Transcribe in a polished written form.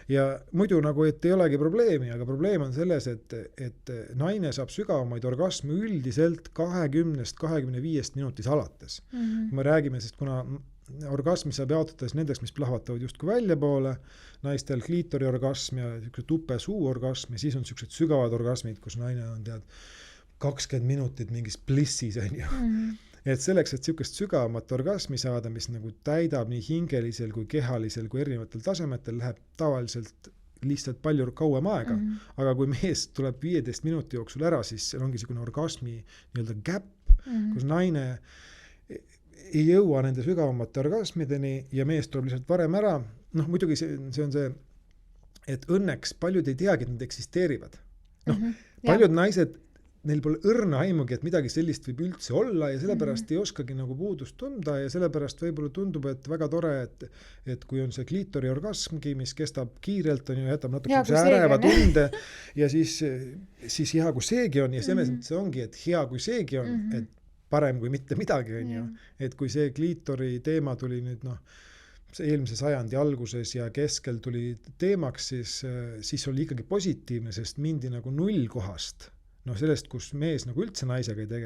Ja muidu nagu, et ei olegi probleemi, aga probleem on selles, et naine saab sügavamaid orgasme üldiselt 20-25 minutis alates. Kui me räägime, sest kuna orgasmi saab jaotada nendeks, mis plahvatavad justkui välja poole, naistel kliitori orgasm ja tupe suu orgasm ja siis on sellised sügavad orgasmid, kus naine on 20 minutit mingis plissis, on ju. Et selleks, et sellist sügavamat orgasmi saada, mis nagu täidab nii hingelisel kui kehalisel kui erinevatel tasemetel, läheb tavaliselt lihtsalt palju kauem aega. Aga kui mees tuleb 15 minuti jooksul ära, siis ongi selline orgasmi nii-öelda gap, kus naine ei jõua nende sügavamate orgasmideni ja mees tuleb lihtsalt varem ära. Muidugi see on see, et õnneks paljud ei teagi, et nad eksisteerivad. Paljud naised, neil pole õrna aimugi, et midagi sellist võib üldse olla ja sellepärast ei oskagi nagu puudust tunda ja sellepärast võib-olla tundub, et väga tore, et kui on see kliitori orgasmgi, mis kestab kiirelt, on ju, jätab natuke äreva tunde ja siis hea, kui seegi on ja selles mõttes ongi, et hea, kui seegi on, et parem kui mitte midagi, on ju. Et kui see kliitori teema tuli nüüd, eelmise sajandi alguses ja keskel tuli teemaks, siis oli ikkagi positiivne, sest mindi nagu nullkohast. Sellest, kus mees nagu üldse naisega ei tegele.